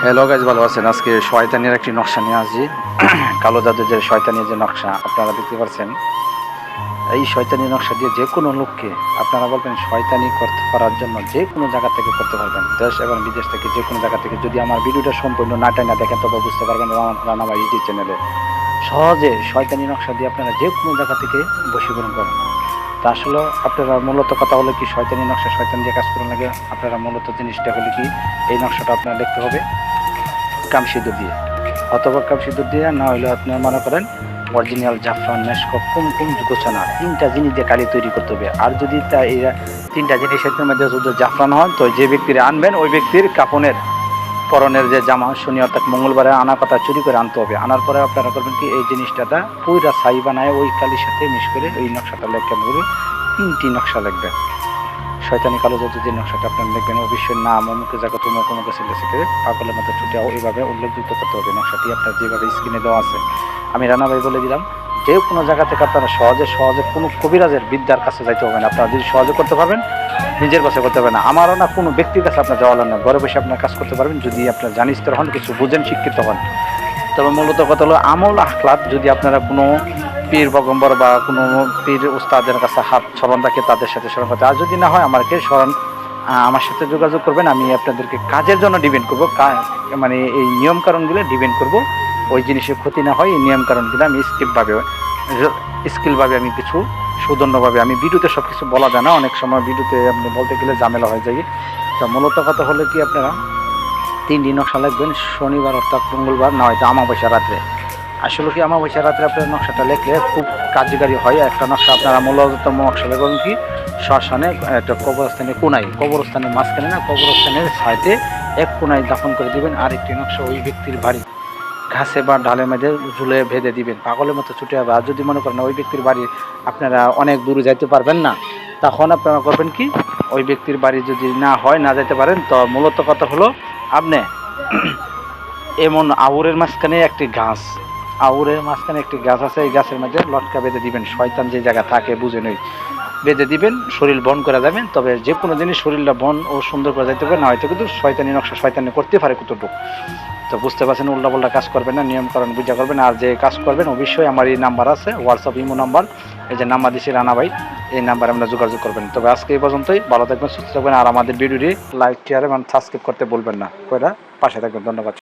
Hello guys, ভালো আছেন? আজকে শয়তানের একটি নকশা নিয়ে আসছি। কালো জাদুর যে শয়তানের যে নকশা আপনারা দেখতে পাচ্ছেন, এই শয়তানি নকশা দিয়ে যে কোনো লোককে আপনারা বলবেন শয়তানি করতে করার জন্য যে কোনো জায়গা থেকে করতে পারবেন, দেশ এবং বিদেশ থেকে যে কোনো জায়গা থেকে। যদি আমার ভিডিওটা সম্পূর্ণ না টাইনা দেখেন তবে বুঝতে পারবেন রানাভাই ইউটিউব চ্যানেলে সহজে শয়তানি নকশা দিয়ে আপনারা যে কোনো জায়গা থেকে বশীকরণ করেন। তা আসলে আপনারা মূলত কথা হলো কি, শয়তানি নকশা শয়তান দিয়ে কাজ করার লাগে আপনারা মূলত জিনিসটা হলো কি, এই নকশাটা আপনারা লিখতে হবে কাম সিঁদুর দিয়ে, অথবা কাম সিঁদুর দিয়ে না হলে আপনারা মনে করেন অরিজিনাল জাফরান মেশকপ কুমকুম গোছানা, তিনটা জিনিস দিয়ে কালি তৈরি করতে হবে। আর যদি তা এরা তিনটা জিনিসের মধ্যে যদি জাফরান হয়, তো যে ব্যক্তির আনবেন ওই ব্যক্তির কাপনের পরনের যে জামা শুনি অর্থাৎ মঙ্গলবারে আনা কথা চুরি করে আনতে হবে। আনার পরে আপনারা করবেন কি, এই জিনিসটা পুরা ছাই বানায় ওই কালির সাথে মিশ করে ওই নকশাটা লেখেন। বলুন, তিনটি নকশা লিখবেন। শয়তানি কালো জাদু যে নকশাটা আপনার লিখবেন, অবশ্যই নাম অমুকে জায়গা অমুকে ছেলে থেকে পাগলের মতো ছুটে এইভাবে উল্লেখযুক্ত করতে হবে। নকশাটি আপনার যেভাবে স্ক্রিনে দেওয়া আছে, আমি রানা ভাই বলে দিলাম। যে কোনো জায়গা থেকে আপনারা সহজে কোনো কবিরাজের বিদ্যার কাছে যাইতে হবে না। আপনারা যদি সহজে করতে পারবেন, নিজের কাছে করতে পারবেন না, আমারও না কোনো ব্যক্তির কাছে আপনার যাওয়া না, ঘরে বসে আপনার কাজ করতে পারবেন যদি আপনার জানিস্তর হন, কিছু বুঝেন, শিক্ষিত হন। তবে মূলত কথা হলো আমল আখলাত, যদি আপনারা কোনো পীর বগম্বর বা কোনো পীর উস্তাদের কাছে হাত স্মরণ রাখে তাদের সাথে স্মরণ করতে, আর যদি না হয় আমাকে স্মরণ আমার সাথে যোগাযোগ করবেন। আমি আপনাদেরকে কাজের জন্য ডিপেন্ড করবো, মানে এই নিয়মকানুনগুলো ডিপেন্ড করব, ওই জিনিসের ক্ষতি না হয় এই নিয়মকানুনগুলো আমি স্কিলভাবে আমি কিছু সৌজন্যভাবে, আমি ভিডিওতে সব কিছু বলা যায় না, অনেক সময় ভিডিওতে আপনি বলতে গেলে ঝামেলা হয়ে যায়। তো মূলত কথা হলো কি, আপনারা তিনটি নকশা লিখবেন শনিবার অর্থাৎ মঙ্গলবার, না হয়তো আমাবস্যা রাত্রে। আসলে কি আমাবস্যা রাত্রে আপনার নকশাটা লিখলে খুব কার্যকারী হয়। একটা নকশা আপনারা মূলত নকশা লিখবেন কি, শ্মশানে একটা কবরস্থানে কোনায়, কবরস্থানের মাঝখানে না, কবরস্থানের সাইডে এক কোনায় দাফন করে দিবেন। আরেকটি নকশা ওই ব্যক্তির বাড়ি ঘাসে বা ডালের মধ্যে ঝুলে ভেদে দিবেন, পাগলের মতো ছুটে যাবে। আর যদি মনে করেন ওই ব্যক্তির বাড়ি আপনারা অনেক দূরে যাইতে পারবেন না, তখন আপনারা করবেন কি, ওই ব্যক্তির বাড়ি যদি না হয়, না যেতে পারেন, তো মূলত কথা হলো আপনি এমন আউরের মাঝখানে একটি গাছ আছে, এই গাছের মধ্যে লটকা বেঁধে দিবেন। শয়তান যে জায়গা থাকে বুঝে নেই, বেঁধে দিবেন, শরীর বন করে যাবেন। তবে যে কোনো জিনিস শরীরটা বন ও সুন্দর করে যাইতে পারে, না হয়তো কিন্তু শয়তানি নকশা শয়তানি করতে পারে কতটুকু। তো বুঝতে পারছেন, উল্টাপাল্টা কাজ করবেন না, নিয়মকানুন বুঝা করবেন। আর যে কাজ করবেন অবশ্যই আমার এই নাম্বার আছে, হোয়াটসঅ্যাপ ইমো নাম্বার, এই যে নাম্বার দিচ্ছি রানা ভাই, এই নাম্বারে আমরা যোগাযোগ করবেন। তবে আজকে এই পর্যন্তই, ভালো থাকবেন, সুস্থ থাকবেন। আর আমাদের ভিডিওটি লাইক, শেয়ার এবং সাবস্ক্রাইব করতে বলবেন না, কইরা পাশে থাকবেন। ধন্যবাদ।